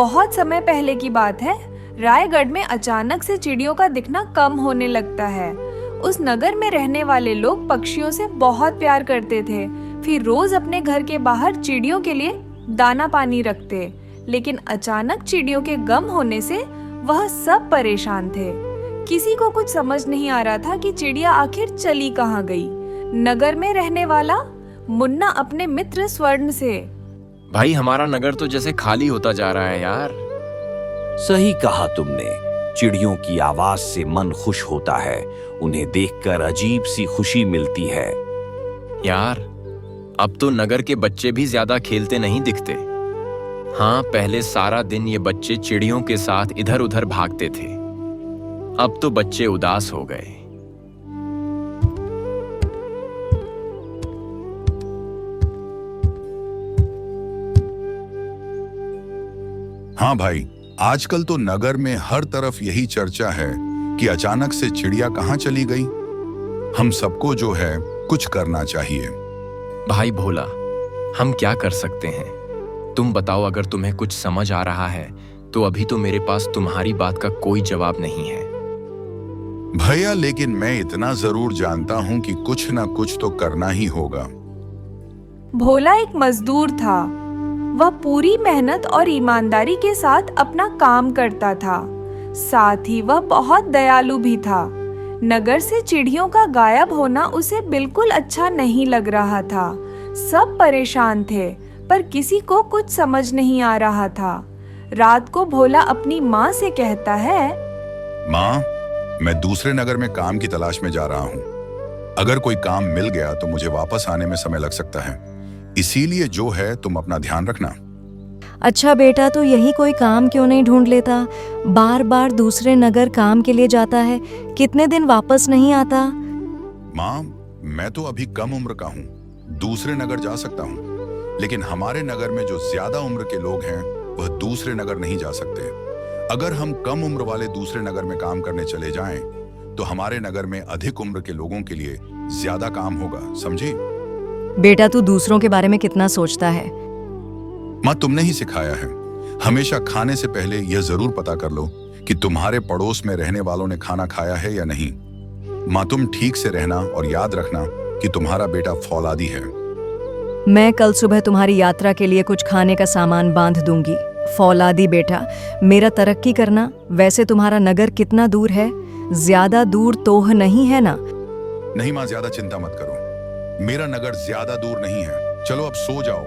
बहुत समय पहले की बात है। रायगढ़ में अचानक से चिड़ियों का दिखना कम होने लगता है। उस नगर में रहने वाले लोग पक्षियों से बहुत प्यार करते थे। फिर रोज अपने घर के बाहर चिड़ियों के लिए दाना पानी रखते। लेकिन अचानक चिड़ियों के गम होने से वह सब परेशान थे। किसी को कुछ समझ नहीं आ रहा था कि चिड़िया आखिर चली कहाँ गई। नगर में रहने वाला मुन्ना अपने मित्र स्वर्ण से, भाई हमारा नगर तो जैसे खाली होता जा रहा है यार। सही कहा तुमने। चिड़ियों की आवाज से मन खुश होता है। उन्हें देखकर अजीब सी खुशी मिलती है। यार अब तो नगर के बच्चे भी ज्यादा खेलते नहीं दिखते। हाँ, पहले सारा दिन ये बच्चे चिड़ियों के साथ इधर उधर भागते थे। अब तो बच्चे उदास हो गए। हाँ भाई, आजकल तो नगर में हर तरफ यही चर्चा है कि अचानक से चिड़िया कहाँ चली गई। हम सबको जो है कुछ करना चाहिए। भाई भोला, हम क्या कर सकते हैं? तुम बताओ, अगर तुम्हें कुछ समझ आ रहा है तो अभी तो मेरे पास तुम्हारी बात का कोई जवाब नहीं है। भैया, लेकिन मैं इतना जरूर जानता हूँ कि कुछ ना कुछ तो करना ही होगा। भोला एक मजदूर था। वह पूरी मेहनत और ईमानदारी के साथ अपना काम करता था। साथ ही वह बहुत दयालु भी था। नगर से चिड़ियों का गायब होना उसे बिल्कुल अच्छा नहीं लग रहा था। सब परेशान थे, पर किसी को कुछ समझ नहीं आ रहा था। रात को भोला अपनी माँ से कहता है, माँ, मैं दूसरे नगर में काम की तलाश में जा रहा हूँ। अगर कोई काम मिल गया तो मुझे वापस आने में समय लग सकता है। इसीलिए जो है तुम अपना ध्यान रखना। अच्छा बेटा, तो यही कोई काम क्यों नहीं ढूंढ लेता? बार बार दूसरे नगर काम के लिए जाता है, कितने दिन वापस नहीं आता। माँ, मैं तो अभी कम उम्र का हूँ, दूसरे नगर जा सकता हूँ। लेकिन हमारे नगर में जो ज्यादा उम्र के लोग हैं वह दूसरे नगर नहीं जा सकते। अगर हम कम उम्र वाले दूसरे नगर में काम करने चले जाएं, तो हमारे नगर में अधिक उम्र के लोगों के लिए ज्यादा काम होगा, समझी? बेटा, तू दूसरों के बारे में कितना सोचता है। माँ, तुमने ही सिखाया है, हमेशा खाने से पहले यह जरूर पता कर लो कि तुम्हारे पड़ोस में रहने वालों ने खाना खाया है या नहीं। माँ, तुम ठीक से रहना और याद रखना कि तुम्हारा बेटा फौलादी है। मैं कल सुबह तुम्हारी यात्रा के लिए कुछ खाने का सामान बांध दूंगी। फौलादी बेटा, मेरा तरक्की करना। वैसे तुम्हारा नगर कितना दूर है? ज्यादा दूर तो नहीं है ना? नहीं माँ, ज्यादा चिंता मत करो, मेरा नगर ज्यादा दूर नहीं है। चलो अब सो जाओ।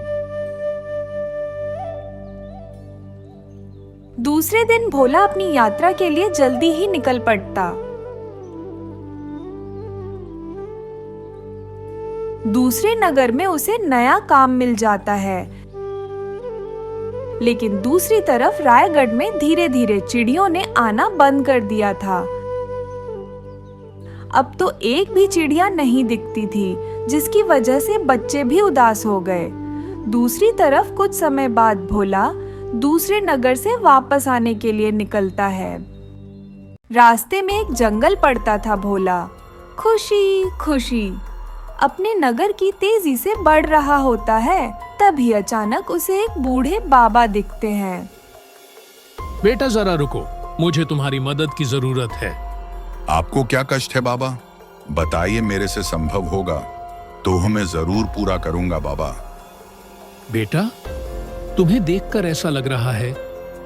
दूसरे दिन भोला अपनी यात्रा के लिए जल्दी ही निकल पड़ता। दूसरे नगर में उसे नया काम मिल जाता है। लेकिन दूसरी तरफ रायगढ़ में धीरे धीरे चिड़ियों ने आना बंद कर दिया था। अब तो एक भी चिड़िया नहीं दिखती थी, जिसकी वजह से बच्चे भी उदास हो गए। दूसरी तरफ कुछ समय बाद भोला दूसरे नगर से वापस आने के लिए निकलता है। रास्ते में एक जंगल पड़ता था। भोला खुशी खुशी अपने नगर की तेजी से बढ़ रहा होता है। तभी अचानक उसे एक बूढ़े बाबा दिखते हैं। बेटा जरा रुको, मुझे तुम्हारी मदद की जरूरत है। आपको क्या कष्ट है बाबा? बताइए, मेरे से संभव होगा तो मैं जरूर पूरा करूंगा बाबा। बेटा, तुम्हें देखकर ऐसा लग रहा है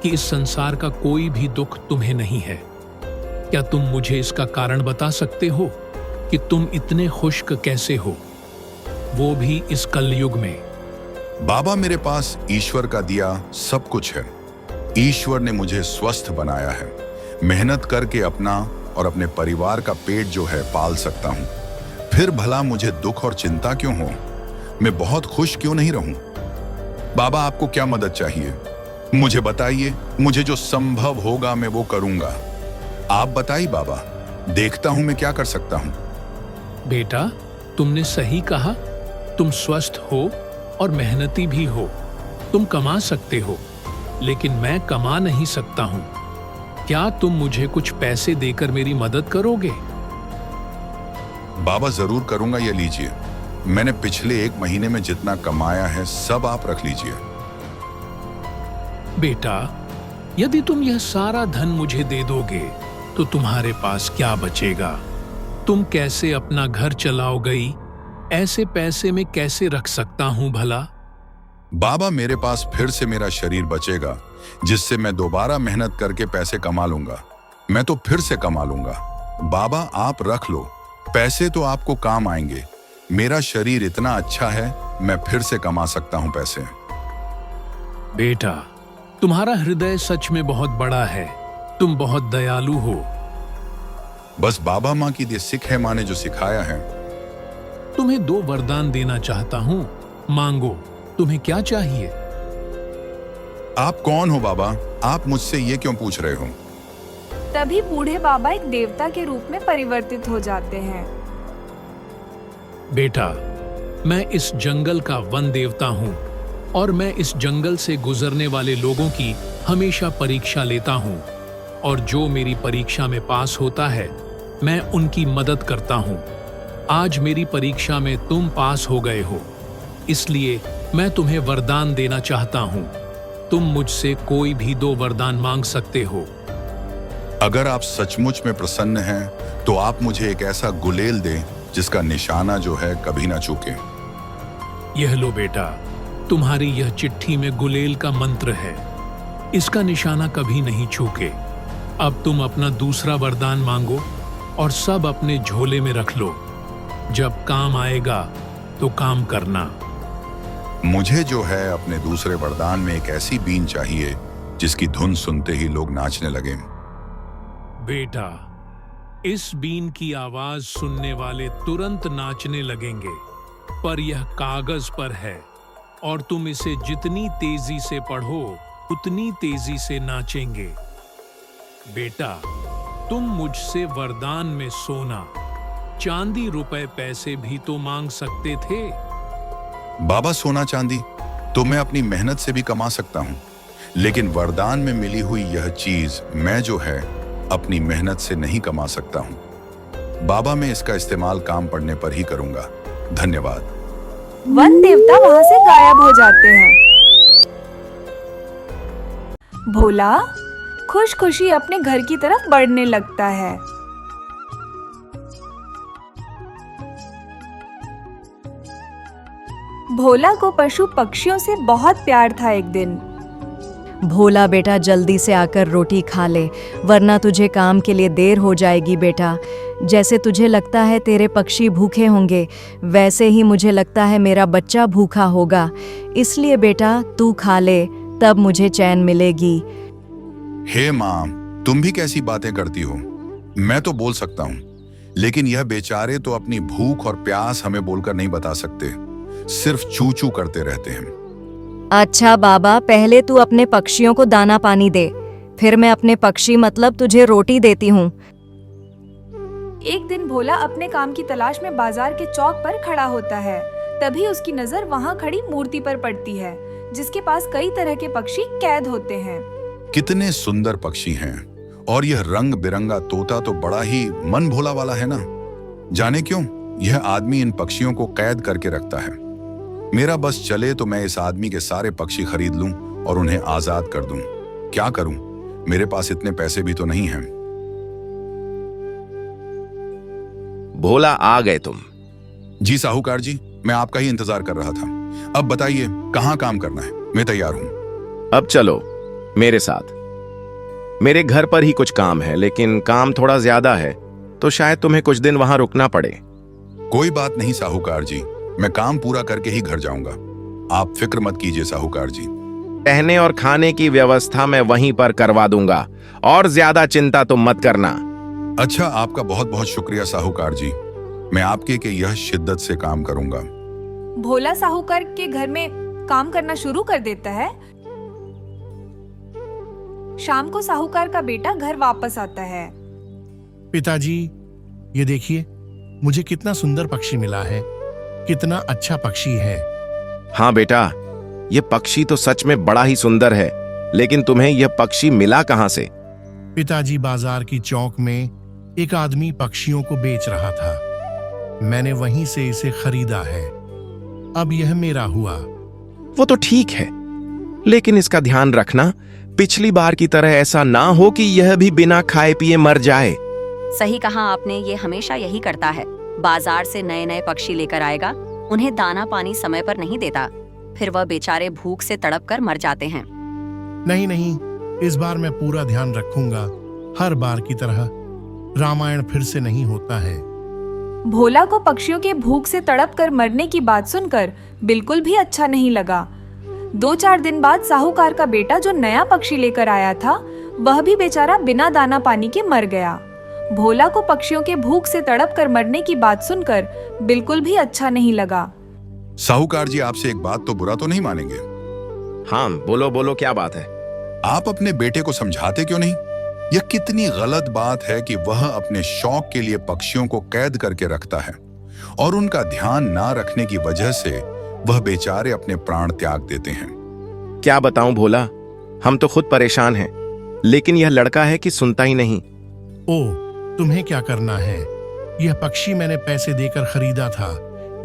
कि इस संसार का कोई भी दुख तुम्हें नहीं है। क्या तुम मुझे इसका कारण बता सकते हो कि तुम इतने खुश्क कैसे हो, वो भी इस कलयुग में? बाबा, मेरे पास ईश्वर का दिया सब कुछ है। ईश्वर ने मुझे स्वस्थ बनाया है। मेहनत करके अपना और अपने परिवार का पेट जो है पाल सकता हूँ। फिर भला मुझे दुख और चिंता क्यों हो? मैं बहुत खुश क्यों नहीं रहूं? बाबा, आपको क्या मदद चाहिए? मुझे बताइए, मुझे जो संभव होगा मैं वो करूंगा। आप बताइए बाबा, देखता हूं मैं क्या कर सकता हूं। बेटा, तुमने सही कहा। तुम स्वस्थ हो और मेहनती भी हो। तुम कमा सकते हो, लेकिन मैं कमा नहीं सकता हूं। क्या तुम मुझे कुछ पैसे देकर मेरी मदद करोगे? बाबा, जरूर करूंगा। ये लीजिए, मैंने पिछले 1 महीने में जितना कमाया है सब आप रख लीजिए। बेटा, यदि तुम यह सारा धन मुझे दे दोगे तो तुम्हारे पास क्या बचेगा? तुम कैसे अपना घर चलाओगी? ऐसे पैसे में कैसे रख सकता हूं भला? बाबा, मेरे पास फिर से मेरा शरीर बचेगा, जिससे मैं दोबारा मेहनत करके पैसे कमा लूंगा। मैं तो फिर से कमा लूंगा। बाबा, आप रख लो, पैसे तो आपको काम आएंगे। मेरा शरीर इतना अच्छा है, मैं फिर से कमा सकता हूं पैसे। बेटा, तुम्हारा हृदय सच में बहुत बड़ा है। तुम बहुत दयालु हो। बस बाबा माँ की ये सिख है, माँ ने जो सिखाया है। तुम्हें 2 वरदान देना चाहता हूं, मांगो। तुम्हें क्या चाहिए? आप कौन हो बाबा? आप मुझसे ये क्यों पूछ रहे हो? तभी बूढ़े बाबा एक देवता के रूप में परिवर्तित हो जाते हैं। बेटा, मैं इस जंगल का वन देवता हूं और मैं इस जंगल से गुजरने वाले लोगों की हमेशा परीक्षा लेता हूं, और जो मेरी परीक्षा में पास होता है मैं उनकी मदद करता हूं। आज मेरी परीक्षा में तुम पास हो गए हो, इसलिए मैं तुम्हें वरदान देना चाहता हूं। तुम मुझसे कोई भी 2 वरदान मांग सकते हो। अगर आप सचमुच में प्रसन्न हैं, तो आप मुझे एक ऐसा गुलेल दें जिसका निशाना जो है कभी ना चूके। यह लो बेटा, तुम्हारी यह चिट्ठी में गुलेल का मंत्र है। इसका निशाना कभी नहीं छूके। अब तुम अपना दूसरा वरदान मांगो और सब अपने झोले में रख लो। जब काम आएगा तो काम करना। मुझे जो है अपने दूसरे वरदान में एक ऐसी बीन चाहिए जिसकी धुन सुनते ही लोग नाचने लगे। बेटा, इस बीन की आवाज सुनने वाले तुरंत नाचने लगेंगे, पर यह कागज पर है और तुम इसे जितनी तेजी से पढ़ो उतनी तेजी से नाचेंगे। बेटा, तुम मुझसे वरदान में सोना, चांदी, रुपए, पैसे भी तो मांग सकते थे। बाबा, सोना चांदी तो मैं अपनी मेहनत से भी कमा सकता हूँ, लेकिन वरदान में मिली हुई यह चीज मैं जो है अपनी मेहनत से नहीं कमा सकता हूँ। बाबा, मैं इसका इस्तेमाल काम पड़ने पर ही करूंगा। धन्यवाद। वन देवता वहां से गायब हो जाते हैं। भोला खुश खुशी अपने घर की तरफ बढ़ने लगता है। भोला को पशु पक्षियों से बहुत प्यार था। एक दिन भोला बेटा, जल्दी से आकर रोटी खा ले, वरना तुझे काम के लिए देर हो जाएगी बेटा। जैसे तुझे लगता है तेरे पक्षी भूखे होंगे, वैसे ही मुझे लगता है मेरा बच्चा भूखा होगा। इसलिए बेटा तू खा ले, तब मुझे चैन मिलेगी। हे माँ, तुम भी कैसी बातें करती हो? मैं तो बोल सकता हूँ, लेकिन यह बेचारे तो अपनी भूख और प्यास हमें बोलकर नहीं बता सकते, सिर्फ चू चू करते रहते हैं। अच्छा बाबा, पहले तू अपने पक्षियों को दाना पानी दे, फिर मैं अपने पक्षी मतलब तुझे रोटी देती हूँ। एक दिन भोला अपने काम की तलाश में बाजार के चौक पर खड़ा होता है। तभी उसकी नजर वहाँ खड़ी मूर्ति पर पड़ती है, जिसके पास कई तरह के पक्षी कैद होते हैं। कितने सुंदर पक्षी हैं, और यह रंग बिरंगा तोता तो बड़ा ही मन भोला वाला है ना। जाने क्यों यह आदमी इन पक्षियों को कैद करके रखता है। मेरा बस चले तो मैं इस आदमी के सारे पक्षी खरीद लूं और उन्हें आजाद कर दूं। क्या करूं, मेरे पास इतने पैसे भी तो नहीं हैं। भोला, आ गए तुम? जी साहूकार जी, मैं आपका ही इंतजार कर रहा था। अब बताइए कहाँ काम करना है, मैं तैयार हूँ। अब चलो मेरे साथ। मेरे घर पर ही कुछ काम है, लेकिन काम थोड़ा ज्यादा है, तो शायद तुम्हें कुछ दिन वहां रुकना पड़े। कोई बात नहीं साहूकार जी, मैं काम पूरा करके ही घर जाऊंगा। आप फिक्र मत कीजिए साहूकार जी। रहने और खाने की व्यवस्था मैं वहीं पर करवा दूंगा, और ज्यादा चिंता तुम मत करना। अच्छा, आपका बहुत बहुत शुक्रिया साहूकार जी। मैं आपके के यह शिद्दत से काम करूंगा। भोला साहूकार के घर में काम करना शुरू कर देता है। शाम को साहूकार का बेटा घर वापस आता है। पिताजी, ये देखिए, मुझे कितना सुंदर पक्षी मिला है। कितना अच्छा पक्षी है। हाँ बेटा, ये पक्षी तो सच में बड़ा ही सुंदर है, लेकिन तुम्हें यह पक्षी मिला कहाँ से? पिताजी, बाजार की चौक में एक आदमी पक्षियों को बेच रहा था। मैंने वहीं से इसे खरीदा है। अब यह मेरा हुआ। वो तो ठीक है, लेकिन इसका ध्यान रखना, पिछली बार की तरह ऐसा ना हो कि यह भी बिना खाए पिए मर जाए। सही कहा आपने, ये हमेशा यही करता है। बाजार से नए नए पक्षी लेकर आएगा, उन्हें दाना पानी समय पर नहीं देता, फिर वह बेचारे भूख से तड़प कर मर जाते हैं। नहीं नहीं, इस बार मैं पूरा ध्यान रखूंगा। हर बार की तरह रामायण फिर से नहीं होता है। भोला को पक्षियों के भूख से तड़प कर मरने की बात सुनकर बिल्कुल भी अच्छा नहीं लगा। 2-4 दिन बाद साहूकार का बेटा जो नया पक्षी लेकर आया था, वह भी बेचारा बिना दाना पानी के मर गया। भोला को पक्षियों के भूख से तड़प कर मरने की बात सुनकर बिल्कुल भी अच्छा नहीं लगा। साहूकार जी, आपसे एक बात तो बुरा तो नहीं मानेंगे? हाँ, बोलो बोलो, क्या बात है? आप अपने बेटे को समझाते क्यों नहीं? यह कितनी गलत बात है कि वह अपने शौक के लिए पक्षियों को कैद करके रखता है और उनका ध्यान ना रखने की वजह से वह बेचारे अपने प्राण त्याग देते हैं। क्या बताऊं भोला, हम तो खुद परेशान हैं, लेकिन यह लड़का है कि सुनता ही नहीं। ओह, तुम्हें क्या करना है? यह पक्षी मैंने पैसे देकर खरीदा था।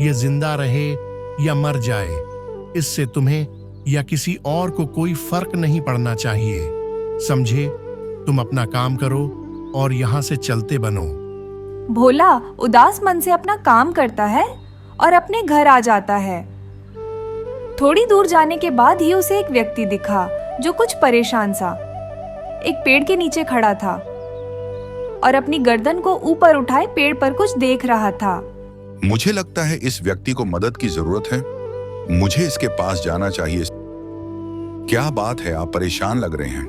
यह जिंदा रहे या मर जाए, इससे तुम्हें या किसी और को कोई फर्क नहीं पड़ना चाहिए, समझे? तुम अपना काम करो और यहाँ से चलते बनो। भोला उदास मन से अपना काम करता है और अपने घर आ जाता है। थोड़ी दूर जाने के बाद ही उसे एक व्यक्ति दिखा जो कुछ परेशान सा एक पेड़ के नीचे खड़ा था और अपनी गर्दन को ऊपर उठाए पेड़ पर कुछ देख रहा था। मुझे लगता है इस व्यक्ति को मदद की जरूरत है। मुझे इसके पास जाना चाहिए। क्या बात है, आप परेशान लग रहे हैं?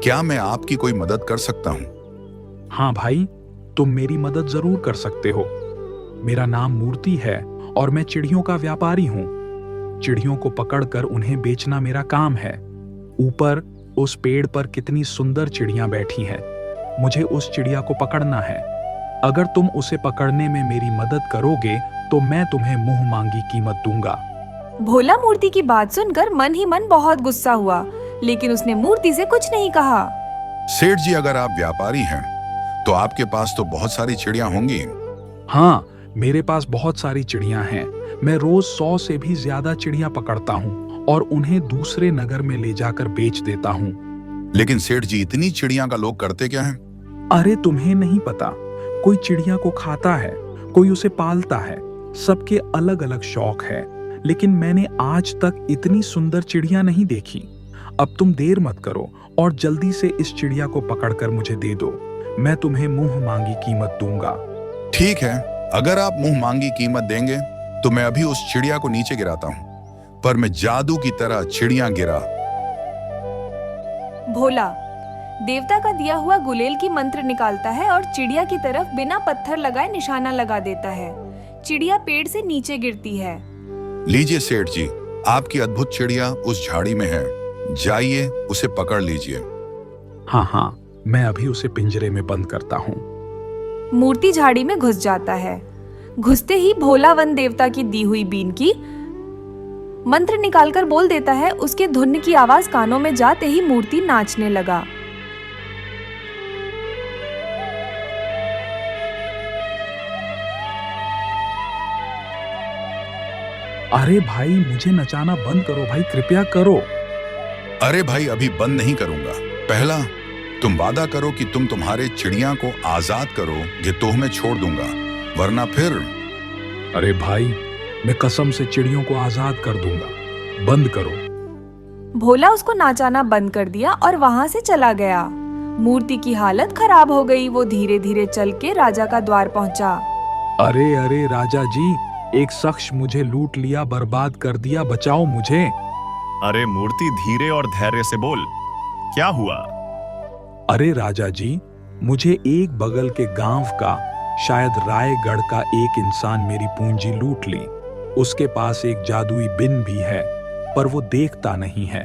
क्या मैं आपकी कोई मदद कर सकता हूँ? हाँ भाई, तुम मेरी मदद जरूर कर सकते हो। मेरा नाम मूर्ति है और मैं चिड़ियों का व्यापारी हूँ। चिड़ियों को पकड़कर उन्हें बेचना मेरा काम है। ऊपर उस पेड़ पर कितनी सुंदर चिड़ियां बैठी हैं। मुझे उस चिड़िया को पकड़ना है। अगर तुम उसे पकड़ने में मेरी मदद करोगे तो मैं तुम्हें मुंह मांगी कीमत दूंगा। भोला मूर्ति की बात सुनकर मन ही मन बहुत गुस्सा हुआ, लेकिन उसने मूर्ति से कुछ नहीं कहा। सेठ जी, अगर आप व्यापारी हैं तो आपके पास तो बहुत सारी चिड़ियां होंगी। हाँ, मेरे पास बहुत सारी चिड़ियां हैं। मैं रोज 100 से भी ज्यादा चिड़ियां पकड़ता हूँ और उन्हें दूसरे नगर में ले जाकर बेच देता हूँ। लेकिन सेठ जी, इतनी चिड़ियां का लोग करते क्या हैं? अरे तुम्हें नहीं पता, कोई चिड़िया को खाता है, कोई उसे पालता है। सबके अलग अलग शौक है, लेकिन मैंने आज तक इतनी सुंदर चिड़िया नहीं देखी। अब तुम देर मत करो और जल्दी से इस चिड़िया को पकड़कर मुझे दे दो। मैं तुम्हें मुंह मांगी कीमत दूंगा। ठीक है, अगर आप मुंह मांगी कीमत देंगे तो मैं अभी उस चिड़िया को नीचे गिराता हूँ। पर मैं जादू की तरह चिड़ियां गिरा। भोला देवता का दिया हुआ गुलेल की मंत्र निकालता है और चिड़िया की तरफ बिना पत्थर लगाए निशाना लगा देता है। चिड़िया पेड़ से नीचे गिरती है। लीजिए सेठ जी, आपकी अद्भुत चिड़िया उस झाड़ी में है। जाइए, उसे पकड़ लीजिए। हाँ हाँ, मैं अभी उसे पिंजरे में बंद करता हूँ। मूर्ति झाड़ी में घुस जाता है। घुसते ही भोला वन देवता की दी हुई बीन की मंत्र निकालकर बोल देता है। उसके धुन की आवाज कानों में जाते ही मूर्ति नाचने लगा। अरे भाई, मुझे नचाना बंद करो भाई, कृपया करो। अरे भाई, अभी बंद नहीं करूंगा। पहला तुम वादा करो कि तुम तुम्हारे चिड़िया को आजाद करोगे तो मैं छोड़ दूंगा, वरना फिर। अरे भाई, मैं कसम से चिड़ियों को आजाद कर दूंगा, बंद करो। भोला उसको नाचाना बंद कर दिया और वहां से चला गया। मूर्ति की हालत खराब हो गई। वो धीरे धीरे चल के राजा का द्वार पहुंचा। अरे अरे राजा जी, एक शख्स मुझे लूट लिया, बर्बाद कर दिया, बचाओ मुझे। अरे मूर्ति, धीरे और धैर्य से बोल, क्या हुआ? अरे राजा जी, मुझे एक बगल के गांव का, शायद रायगढ़ का एक इंसान मेरी पूंजी लूट ली। उसके पास एक जादुई बिन भी है, पर वो देखता नहीं है।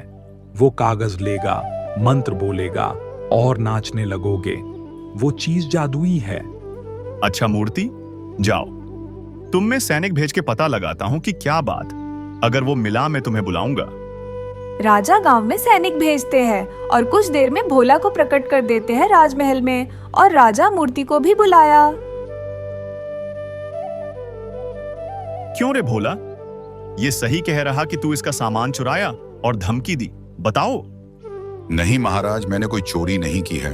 वो कागज लेगा, मंत्र बोलेगा और नाचने लगोगे। वो चीज जादुई है। अच्छा मूर्ति, जाओ, तुम में सैनिक भेज के पता लगाता हूँ कि क्या बात। अगर वो मिला मैं तुम्हें बुलाऊंगा। राजा गांव में सैनिक भेजते हैं और कुछ देर में भोला को प्रकट कर देते हैं राजमहल में, और राजा मूर्ति को भी बुलाया। क्यों रे भोला, ये सही कह रहा कि तू इसका सामान चुराया और धमकी दी? बताओ। नहीं महाराज, मैंने कोई चोरी नहीं की है।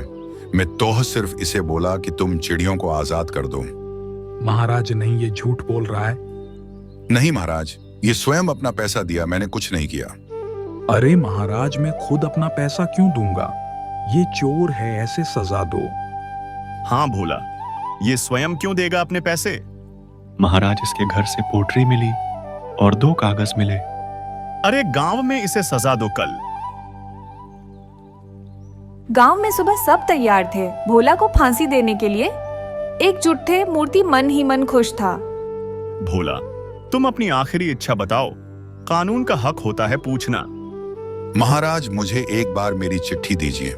मैं तो सिर्फ इसे बोला कि तुम चिड़ियों को आजाद कर दो। महाराज नहीं, ये झूठ बोल रहा है। नहीं महाराज, ये स्वयं अपना पैसा दिया, मैंने कुछ नहीं किया। अरे महाराज, मैं खुद अपना पैसा क्यों दूंगा? ये चोर है, ऐसे सजा दो। हाँ भोला, ये स्वयं क्यों देगा अपने पैसे? महाराज, इसके घर से पोटरी मिली और 2 कागज मिले। अरे गांव में इसे सजा दो कल। गांव में सुबह सब तैयार थे भोला को फांसी देने के लिए। एकजुट थे, मूर्ति मन ही मन खुश था। भोला, तुम अपनी आखिरी इच्छा बताओ, कानून का हक होता है पूछना। महाराज, मुझे एक बार मेरी चिट्ठी दीजिए।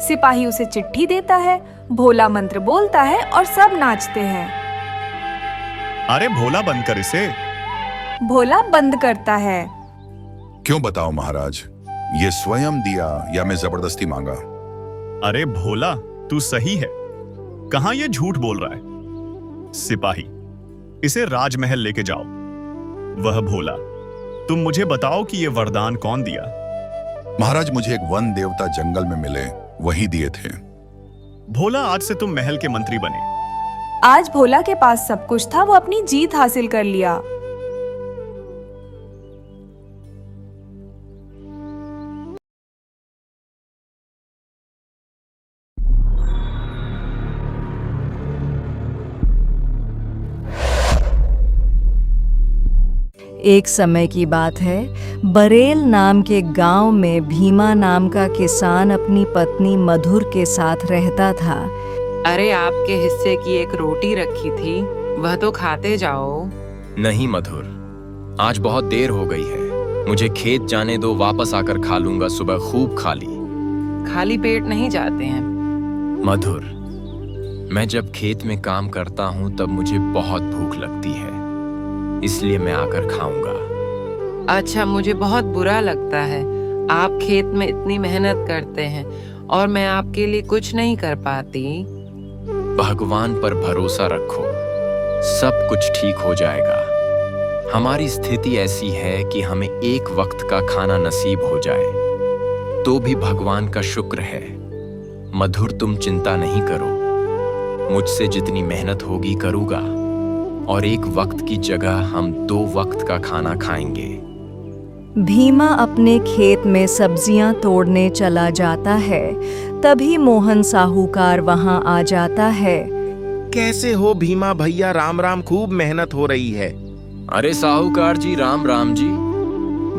सिपाही उसे चिट्ठी देता है, भोला मंत्र बोलता है और सब नाचते हैं। अरे भोला, बंद कर इसे। भोला बंद करता है। क्यों बताओ महाराज, ये स्वयं दिया या मैं जबरदस्ती मांगा? अरे भोला, तू सही है, कहां ये झूठ बोल रहा है? सिपाही, इसे राजमहल लेके जाओ। वह भोला, तुम मुझे बताओ कि ये वरदान कौन दिया? महाराज, मुझे एक वन देवता जंगल में मिले, वही दिए थे। भोला, आज से तुम महल के मंत्री बने। आज भोला के पास सब कुछ था, वो अपनी जीत हासिल कर लिया। एक समय की बात है, बरेल नाम के गांव में भीमा नाम का किसान अपनी पत्नी मधुर के साथ रहता था। अरे आपके हिस्से की एक रोटी रखी थी, वह तो खाते जाओ। नहीं मधुर, आज बहुत देर हो गई है, मुझे खेत जाने दो, वापस आकर खा लूंगा। सुबह खूब खा ली। खाली पेट नहीं जाते हैं। मधुर, मैं जब खेत में काम करता हूँ तब मुझे बहुत भूख लगती है, इसलिए मैं आकर खाऊंगा। अच्छा, मुझे बहुत बुरा लगता है, आप खेत में इतनी मेहनत करते हैं और मैं आपके लिए कुछ नहीं कर पाती। भगवान पर भरोसा रखो, सब कुछ ठीक हो जाएगा। हमारी स्थिति ऐसी है कि हमें एक वक्त का खाना नसीब हो जाए तो भी भगवान का शुक्र है। मधुर, तुम चिंता नहीं करो, मुझसे जितनी मेहनत होगी करूंगा और एक वक्त की जगह हम 2 वक्त का खाना खाएंगे। भीमा अपने खेत में सब्जियां तोड़ने चला जाता है, तभी मोहन साहूकार वहां आ जाता है। कैसे हो भीमा भैया? राम राम, खूब मेहनत हो रही है। अरे साहूकार जी, राम राम जी।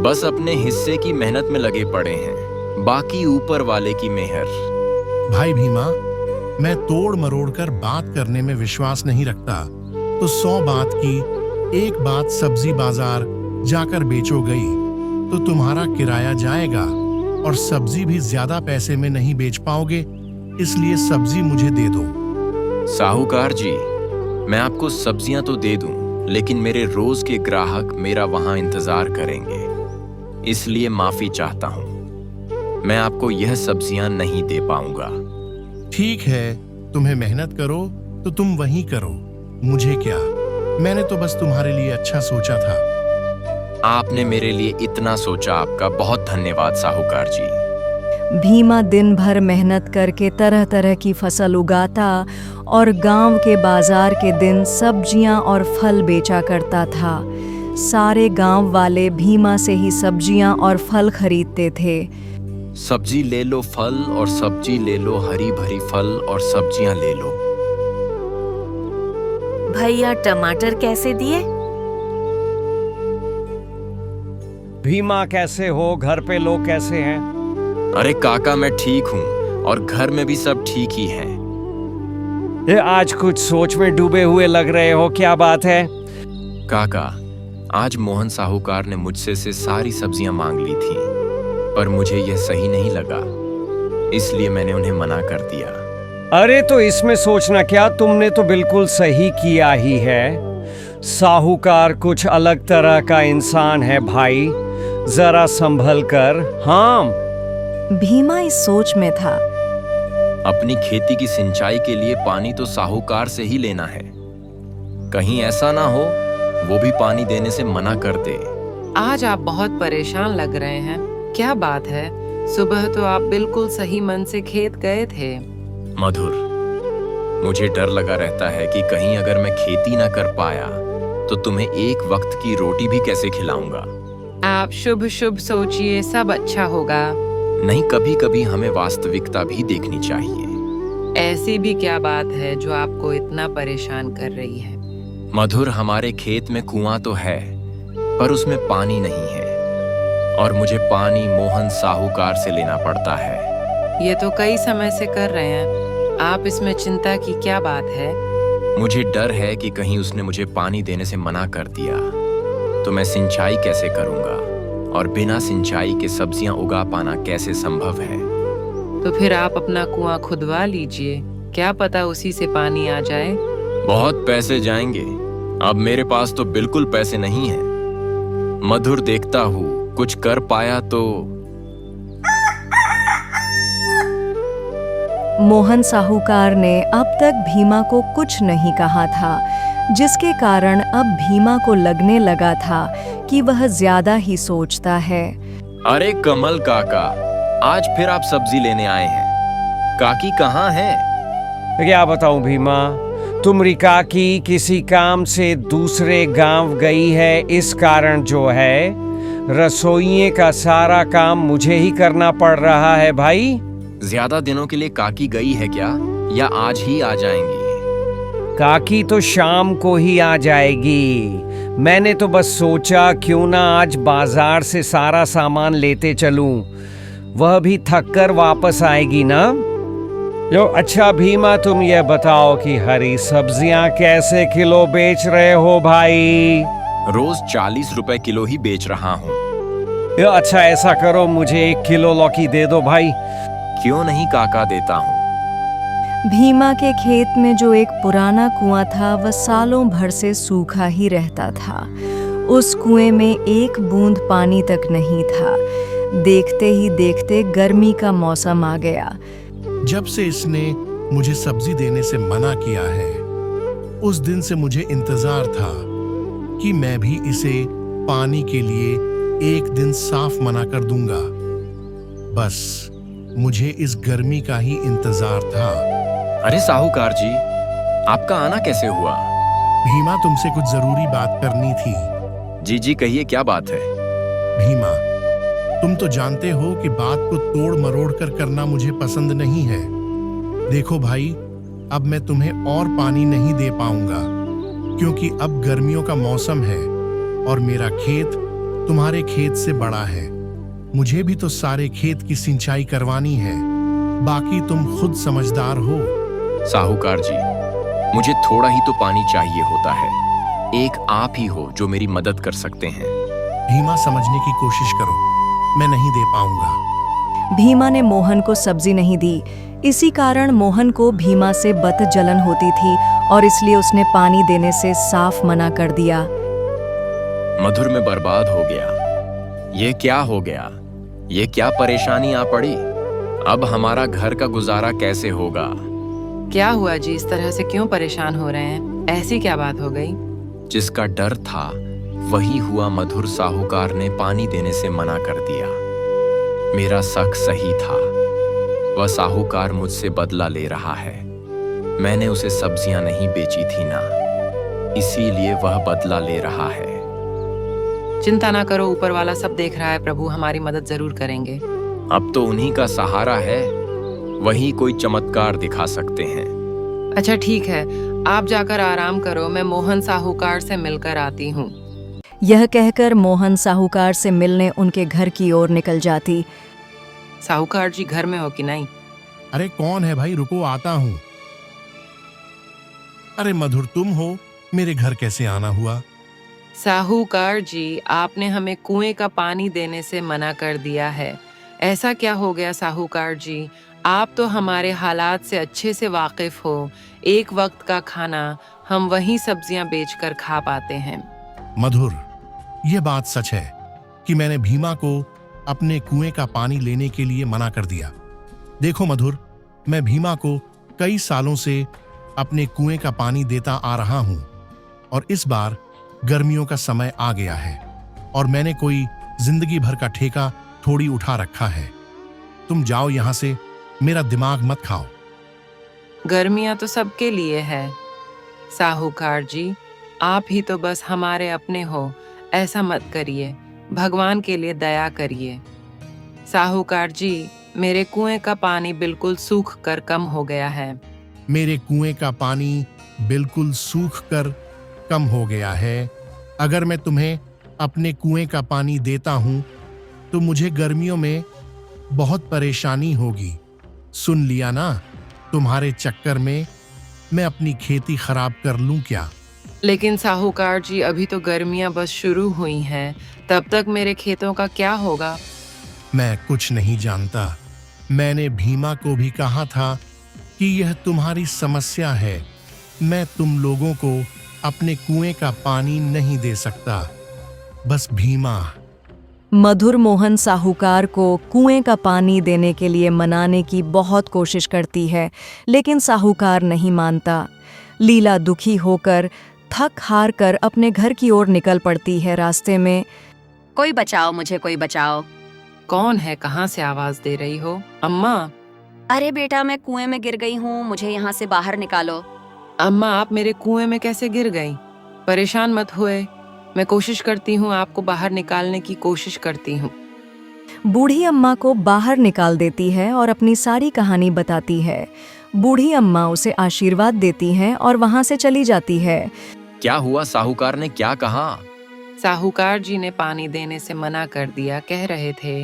बस अपने हिस्से की मेहनत में लगे पड़े हैं, बाकी ऊपर वाले की मेहर। भाई भीमा, मैं तोड़ मरोड़ कर बात करने में विश्वास नहीं रखता, तो 100 बात की एक बात सब्जी बाजार जाकर बेचो गई तो तुम्हारा किराया जाएगा और सब्जी भी ज्यादा पैसे में नहीं बेच पाओगे, इसलिए सब्जी मुझे दे दो। साहूकार जी, मैं आपको सब्जियां तो दे दूं, लेकिन मेरे रोज के ग्राहक मेरा वहां इंतजार करेंगे, इसलिए माफी चाहता हूं, मैं आपको यह सब्जियां नहीं दे पाऊंगा। ठीक है, तुम्हें मेहनत करो तो तुम वही करो, मुझे क्या, मैंने तो बस तुम्हारे लिए अच्छा सोचा था। आपने मेरे लिए इतना सोचा, आपका बहुत धन्यवाद साहूकार जी। भीमा दिन भर मेहनत करके तरह तरह की फसल उगाता और गांव के बाजार के दिन सब्जियां और फल बेचा करता था। सारे गांव वाले भीमा से ही सब्जियां और फल खरीदते थे। सब्जी ले लो फल और सब्जी ले लो, हरी भरी फल और सब्जियां ले लो। भैया टमाटर कैसे दिए? भीमा कैसे हो? घर पे लोग कैसे हैं? अरे काका, मैं ठीक हूँ और घर में भी सब ठीक ही हैं। ये आज कुछ सोच में डूबे हुए लग रहे हो, क्या बात है? काका, आज मोहन साहूकार ने मुझसे से सारी सब्जियां मांग ली थी, पर मुझे यह सही नहीं लगा, इसलिए मैंने उन्हें मना कर दिया। अरे तो इसमें सोचना क्या, तुमने तो बिल्कुल सही किया ही है। साहूकार कुछ अलग तरह का इंसान है भाई, जरा संभल कर। हाँ, भीमा इस सोच में था। अपनी खेती की सिंचाई के लिए पानी तो साहूकार से ही लेना है, कहीं ऐसा ना हो वो भी पानी देने से मना कर दे। आज आप बहुत परेशान लग रहे हैं, क्या बात है? सुबह तो आप बिल्कुल सही मन से खेत गए थे। मधुर, मुझे डर लगा रहता है कि कहीं अगर मैं खेती ना कर पाया तो तुम्हें एक वक्त की रोटी भी कैसे खिलाऊंगा। आप शुभ शुभ सोचिए, सब अच्छा होगा। नहीं, कभी कभी हमें वास्तविकता भी देखनी चाहिए। ऐसी भी क्या बात है जो आपको इतना परेशान कर रही है? मधुर, हमारे खेत में कुआं तो है पर उसमें पानी नहीं है और मुझे पानी मोहन साहूकार से लेना पड़ता है। ये तो कई समय से कर रहे हैं, आप इसमें चिंता की क्या बात है? मुझे डर है कि कहीं उसने मुझे पानी देने से मना कर दिया तो मैं सिंचाई कैसे करूंगा और बिना सिंचाई के सब्जियां उगा पाना कैसे संभव है। तो फिर आप अपना कुआं खुदवा लीजिए, क्या पता उसी से पानी आ जाए। बहुत पैसे जाएंगे, अब मेरे पास तो बिल्कुल पैसे नहीं हैं। मधुर, देखता हूँ कुछ कर पाया तो। मोहन साहूकार ने अब तक भीमा को कुछ नहीं कहा था, जिसके कारण अब भीमा को लगने लगा था कि वह ज्यादा ही सोचता है। अरे कमल काका, आज फिर आप सब्जी लेने आए हैं। काकी कहाँ है? क्या बताऊं भीमा, तुम्हारी काकी किसी काम से दूसरे गांव गई है। इस कारण जो है रसोइये का सारा काम मुझे ही करना पड़ रहा है भाई। ज्यादा दिनों के लिए काकी गई है क्या, या आज ही आ जाएंगी? काकी तो शाम को ही आ जाएगी। मैंने तो बस सोचा क्यों ना आज बाजार से सारा सामान लेते चलूं, वह भी थक कर वापस आएगी ना। जो अच्छा भीमा, तुम ये बताओ कि हरी सब्जियां कैसे किलो बेच रहे हो भाई? रोज 40 रुपए किलो ही बेच रहा हूँ। अच्छा, ऐसा करो, मुझे 1 किलो लौकी दे दो भाई। क्यों नहीं काका, देता हूँ। भीमा के खेत में जो एक पुराना कुआं था वह सालों भर से सूखा ही रहता था। उस कुएं में एक बूंद पानी तक नहीं था। देखते ही देखते गर्मी का मौसम आ गया। जब से इसने मुझे सब्जी देने से मना किया है, उस दिन से मुझे इंतजार था कि मैं भी इसे पानी के लिए एक दिन साफ मना कर दूंगा। बस मुझे इस गर्मी का ही इंतजार था। अरे साहूकार जी, आपका आना कैसे हुआ? भीमा, तुमसे कुछ जरूरी बात करनी थी। जी जी, कहिए, क्या बात है? भीमा, तुम तो जानते हो कि बात को तोड़ मरोड़ कर करना मुझे पसंद नहीं है। देखो भाई, अब मैं तुम्हें और पानी नहीं दे पाऊंगा क्योंकि अब गर्मियों का मौसम है और मेरा खेत तुम्हारे खेत से बड़ा है। मुझे भी तो सारे खेत की सिंचाई करवानी है। बाकी तुम खुद समझदार हो। साहूकार जी, मुझे थोड़ा ही तो पानी चाहिए होता है। एक आप ही हो जो मेरी मदद कर सकते हैं। भीमा, समझने की कोशिश करो, मैं नहीं दे पाऊंगा। भीमा ने मोहन को सब्जी नहीं दी। इसी कारण मोहन को भीमा से बत जलन होती थी और इसलिए उसने पानी देने से साफ मना कर दिया। मधुर में बर्बाद हो गया। ये क्या हो गया? ये क्या परेशानी आ पड़ी? अब हमारा घर का गुजारा कैसे होगा? क्या हुआ जी, इस तरह से क्यों परेशान हो रहे हैं? ऐसी क्या बात हो गई? जिसका डर था वही हुआ। मधुर साहूकार ने पानी देने से मना कर दिया। मेरा शक सही था। वह साहूकार मुझसे बदला ले रहा है। मैंने उसे सब्जियां नहीं बेची थी ना, इसीलिए वह बदला ले रहा है। चिंता ना करो, ऊपर वाला सब देख रहा है। प्रभु हमारी मदद जरूर करेंगे। अब तो उन्हीं का सहारा है, वही कोई चमत्कार दिखा सकते हैं। अच्छा ठीक है, आप जाकर आराम करो, मैं मोहन साहूकार से मिलकर आती हूँ। यह कहकर मोहन साहूकार से मिलने उनके घर की ओर निकल जाती। साहूकार जी घर में हो कि नहीं? अरे कौन है भाई, रुको आता हूँ। अरे मधुर, तुम हो? मेरे घर कैसे आना हुआ? साहूकार जी, आपने हमें कुएं का पानी देने से मना कर दिया है। ऐसा क्या हो गया साहूकार जी? आप तो हमारे हालात से अच्छे से वाकिफ हो। एक वक्त का खाना हम वहीं सब्जियां बेचकर खा पाते हैं। मधुर, यह बात सच है कि मैंने भीमा को अपने कुएं का पानी लेने के लिए मना कर दिया। देखो मधुर, मैं भीमा को कई सालों से अपने कुएं का पानी देता आ रहा हूं और इस बार गर्मियों का समय आ गया है और मैंने कोई जिंदगी भर का ठेका थोड़ी उठा रखा है। तुम जाओ यहां से, मेरा दिमाग मत खाओ। गर्मियां तो सबके लिए है। साहूकार जी, आप ही तो बस हमारे अपने हो, ऐसा मत करिए। भगवान के लिए दया करिए। साहूकार जी, मेरे कुएं का पानी बिल्कुल सूख कर कम हो गया है। मेरे कुएं का पानी बिल्कुल सूख कर कम हो गया है। अगर मैं तुम्हें अपने कुएं का पानी देता हूं तो मुझे गर्मियों में बहुत परेशानी होगी। सुन लिया ना, तुम्हारे चक्कर में मैं अपनी खेती खराब कर लूं क्या? लेकिन साहूकार जी, अभी तो गर्मियां बस शुरू हुई हैं, तब तक मेरे खेतों का क्या होगा? मैं कुछ नहीं जानता। मैंने भीमा को भी कहा था कि यह तुम्हारी समस्या है। मैं तुम लोगों को अपने कुएं का पानी नहीं दे सकता। बस भीमा। मधुर मोहन साहूकार को कुएं का पानी देने के लिए मनाने की बहुत कोशिश करती है, लेकिन साहूकार नहीं मानता। लीला दुखी होकर थक हार कर अपने घर की ओर निकल पड़ती है। रास्ते में, कोई बचाओ मुझे, कोई बचाओ। कौन है? कहाँ से आवाज दे रही हो? अम्मा। अरे बेटा, मैं कुएं में गिर गई हूँ, मुझे यहाँ से बाहर निकालो। अम्मा, आप मेरे कुएं में कैसे गिर गई? परेशान मत हुए, मैं कोशिश करती हूँ, आपको बाहर निकालने की कोशिश करती हूँ। बूढ़ी अम्मा को बाहर निकाल देती है और अपनी सारी कहानी बताती है। बूढ़ी अम्मा उसे आशीर्वाद देती हैं और वहां से चली जाती है। क्या हुआ? साहूकार ने क्या कहा? साहूकार जी ने पानी देने से मना कर दिया। कह रहे थे,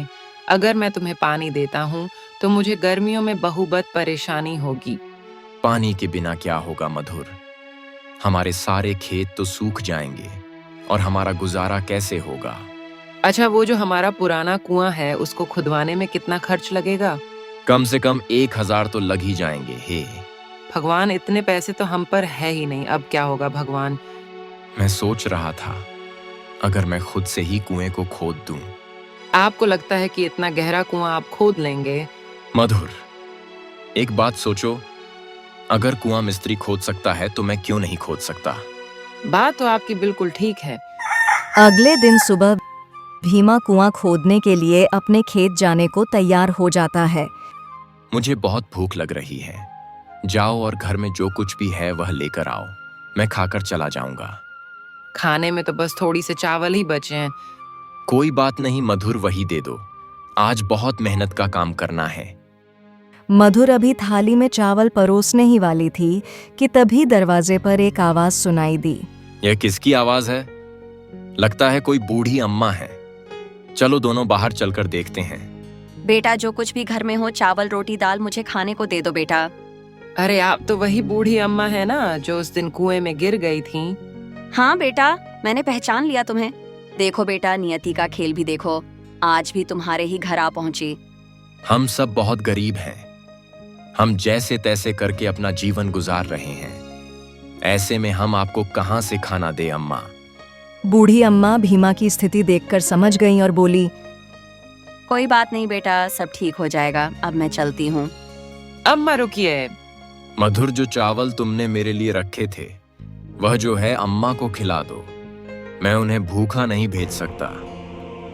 अगर मैं तुम्हें पानी देता हूँ तो मुझे गर्मियों में बहुबत परेशानी होगी। पानी के बिना क्या होगा मधुर? हमारे सारे खेत तो सूख जाएंगे और हमारा गुजारा कैसे होगा? अच्छा, वो जो हमारा पुराना कुआं है उसको खुदवाने में कितना खर्च लगेगा? कम से कम 1000 तो लग ही जाएंगे। हे भगवान, इतने पैसे तो हम पर है ही नहीं, अब क्या होगा भगवान? मैं सोच रहा था, अगर मैं खुद से ही कुएं को खोद दूं। आपको लगता है कि इतना गहरा कुआं आप खोद लेंगे? मधुर, एक बात सोचो, अगर कुआं मिस्त्री खोद सकता है तो मैं क्यों नहीं खोद सकता? बात तो आपकी बिल्कुल ठीक है। अगले दिन सुबह भीमा कुआं खोदने के लिए अपने खेत जाने को तैयार हो जाता है। मुझे बहुत भूख लग रही है। जाओ और घर में जो कुछ भी है वह लेकर आओ, मैं खाकर चला जाऊंगा। खाने में तो बस थोड़ी से चावल ही बचे हैं। कोई बात नहीं मधुर, वही दे दो। आज बहुत मेहनत का काम करना है। मधुर अभी थाली में चावल परोसने ही वाली थी कि तभी दरवाजे पर एक आवाज सुनाई दी। यह किसकी आवाज है? लगता है कोई बूढ़ी अम्मा है। चलो दोनों बाहर चलकर देखते हैं। बेटा, जो कुछ भी घर में हो, चावल रोटी दाल मुझे खाने को दे दो बेटा। अरे, आप तो वही बूढ़ी अम्मा है ना जो उस दिन कुएं में गिर गई थी? हाँ बेटा, मैंने पहचान लिया तुम्हें। देखो बेटा, नियति का खेल भी देखो, आज भी तुम्हारे ही घर आ पहुंची। हम सब बहुत गरीब हैं। हम जैसे तैसे करके अपना जीवन गुजार रहे हैं। ऐसे में हम आपको कहां से खाना दे अम्मा? बूढ़ी अम्मा भीमा की स्थिति देखकर समझ गईं और बोली, कोई बात नहीं बेटा, सब ठीक हो जाएगा, अब मैं चलती हूँ। अम्मा रुकिए। मधुर, जो चावल तुमने मेरे लिए रखे थे वह जो है अम्मा को खिला दो। मैं उन्हें भूखा नहीं भेज सकता।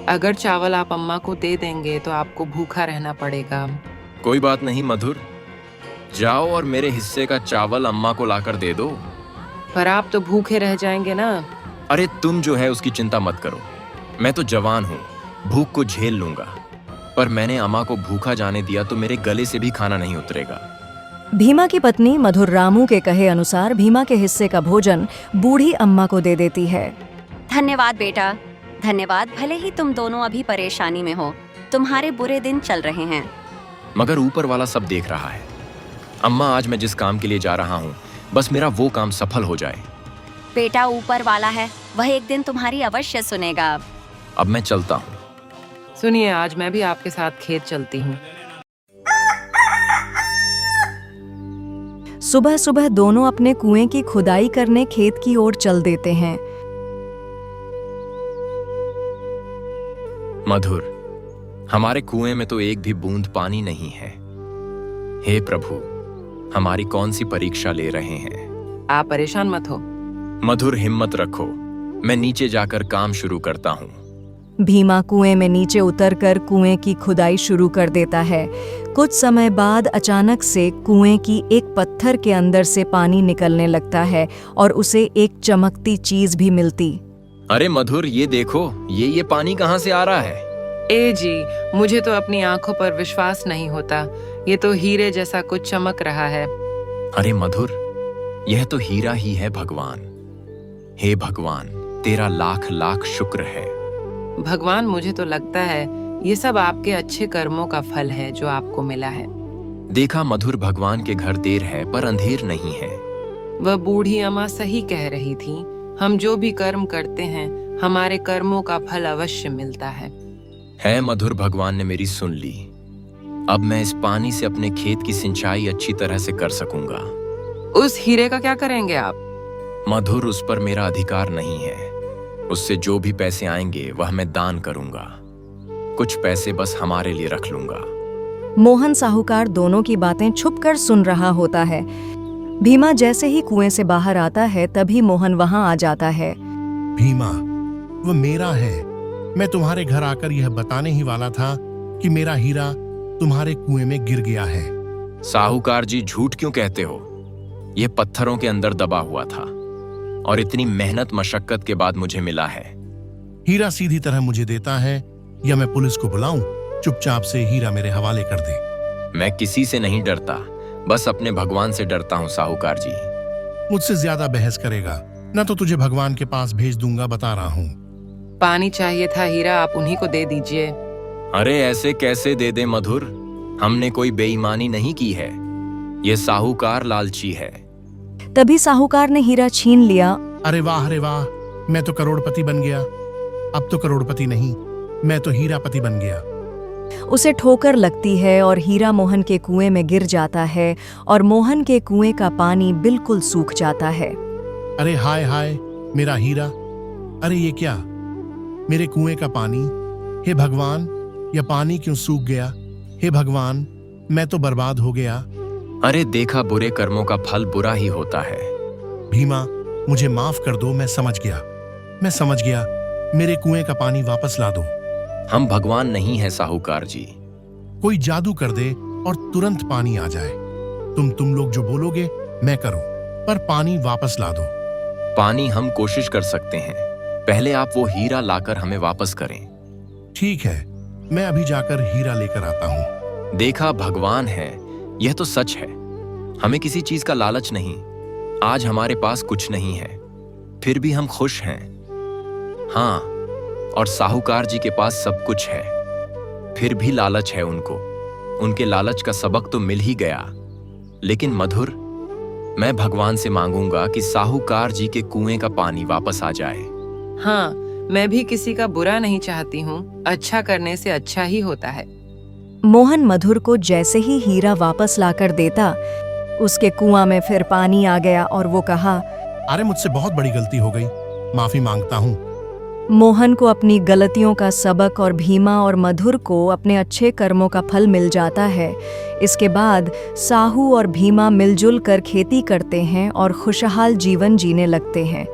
अगर चावल आप अम्मा को दे देंगे तो आपको भूखा रहना पड़ेगा। कोई बात नहीं मधुर, जाओ और मेरे हिस्से का चावल अम्मा को लाकर दे दो। पर आप तो भूखे रह जाएंगे ना। अरे तुम जो है उसकी चिंता मत करो, मैं तो जवान हूँ, भूख को झेल लूंगा। पर मैंने अम्मा को भूखा जाने दिया तो मेरे गले से भी खाना नहीं उतरेगा। भीमा की पत्नी मधुर रामू के कहे अनुसार भीमा के हिस्से का भोजन बूढ़ी अम्मा को दे देती है। धन्यवाद बेटा, धन्यवाद। भले ही तुम दोनों अभी परेशानी में हो, तुम्हारे बुरे दिन चल रहे हैं, मगर ऊपर वाला सब देख रहा है। अम्मा, आज मैं जिस काम के लिए जा रहा हूँ, बस मेरा वो काम सफल हो जाए। बेटा, ऊपर वाला है, वह एक दिन तुम्हारी अवश्य सुनेगा। अब मैं चलता हूँ। सुनिए, आज मैं भी आपके साथ खेत चलती हूँ। सुबह सुबह दोनों अपने कुएं की खुदाई करने खेत की ओर चल देते हैं। मधुर, हमारे कुएं में तो एक भी बूंद पानी नहीं है। हे प्रभु, हमारी कौन सी परीक्षा ले रहे हैं? आप परेशान मत हो। मधुर, हिम्मत रखो, मैं नीचे जाकर काम शुरू करता हूँ। भीमा कुएं में नीचे उतरकर कुएं की खुदाई शुरू कर देता है। कुछ समय बाद अचानक से कुएं की एक पत्थर के अंदर से पानी निकलने लगता है और उसे एक चमकती चीज भी मिलती। अरे मधुर, ये देखो, ये पानी कहाँ से आ रहा है? ए जी, मुझे तो अपनी आंखों पर विश्वास नहीं होता। ये तो हीरे जैसा कुछ चमक रहा है। अरे मधुर, यह तो हीरा ही है भगवान। हे भगवान, तेरा लाख लाख शुक्र है। भगवान, मुझे तो लगता है ये सब आपके अच्छे कर्मों का फल है जो आपको मिला है। देखा मधुर, भगवान के घर देर है पर अंधेर नहीं है। वह बूढ़ी अम्मा सही कह रही थी। हम जो भी कर्म करते हैं, हमारे कर्मों का फल अवश्य मिलता है। मधुर, भगवान ने मेरी सुन ली। अब मैं इस पानी से अपने खेत की सिंचाई अच्छी तरह से कर सकूंगा। उस हीरे का क्या करेंगे आप? मधुर, उस पर मेरा अधिकार नहीं है। उससे जो भी पैसे आएंगे वह मैं दान करूंगा। कुछ पैसे बस हमारे लिए रख लूंगा। मोहन साहूकार दोनों की बातें छुपकर सुन रहा होता है। भीमा जैसे ही कुएं से बाहर आता है तभी मोहन वहां आ जाता है। भीमा, वो मेरा है। मैं तुम्हारे घर आकर यह बताने ही वाला था कि मेरा हीरा तुम्हारे कुएं में गिर गया है। साहूकार जी, झूठ क्यों कहते हो? यह पत्थरों के अंदर दबा हुआ था और इतनी मेहनत मशक्कत के बाद मुझे मिला है। हीरा सीधी तरह मुझे देता है या मैं पुलिस को बुलाऊं? चुपचाप से हीरा मेरे हवाले कर दे। मैं किसी से नहीं डरता, बस अपने भगवान से डरता हूँ साहूकार जी। मुझसे ज्यादा बहस करेगा न तो तुझे भगवान के पास भेज दूंगा, बता रहा हूँ। पानी चाहिए था हीरा, आप उन्हीं को दे दीजिए। अरे ऐसे कैसे दे दे मधुर? हमने कोई बेईमानी नहीं की है। ये साहूकार लालची है। तभी साहूकार ने हीरा छीन लिया। अरे वाह, मैं तो करोड़पति बन गया। अब तो करोड़पति नहीं, मैं तो हीरापति बन गया। उसे ठोकर लगती है और हीरा मोहन के कुएं में गिर जाता है और मोहन के कुएं का पानी बिल्कुल सूख जाता है। अरे हाय हाय, मेरा हीरा! अरे ये क्या, मेरे कुएं का पानी! हे भगवान, यह पानी क्यों सूख गया? हे भगवान, मैं तो बर्बाद हो गया। अरे देखा, बुरे कर्मों का फल बुरा ही होता है। भीमा, मुझे माफ कर दो, मैं समझ गया। मेरे कुएं का पानी वापस ला दो। हम भगवान नहीं है साहूकार जी। कोई जादू कर दे और तुरंत पानी आ जाए। तुम लोग जो बोलोगे मैं करूं, पर पानी वापस ला दो। पानी हम कोशिश कर सकते हैं, पहले आप वो हीरा लाकर हमें वापस करें। ठीक है, मैं अभी जाकर हीरा लेकर आता हूँ। देखा, भगवान है, यह तो सच है। हमें किसी चीज का लालच नहीं। आज हमारे पास कुछ नहीं है, फिर भी हम खुश हैं। हाँ, और साहूकार जी के पास सब कुछ है, फिर भी लालच है उनको। उनके लालच का सबक तो मिल ही गया। लेकिन मधुर, मैं भगवान से मांगूंगा कि साहूकार जी के कुएं का पानी वापस आ जाए। हाँ, मैं भी किसी का बुरा नहीं चाहती हूँ। अच्छा करने से अच्छा ही होता है। मोहन मधुर को जैसे ही हीरा वापस लाकर देता, उसके कुआं में फिर पानी आ गया और वो कहा, अरे मुझसे बहुत बड़ी गलती हो गई, माफी मांगता हूँ। मोहन को अपनी गलतियों का सबक और भीमा और मधुर को अपने अच्छे कर्मों का फल मिल जाता है। इसके बाद साहू और भीमा मिलजुल कर खेती करते हैं और खुशहाल जीवन जीने लगते हैं।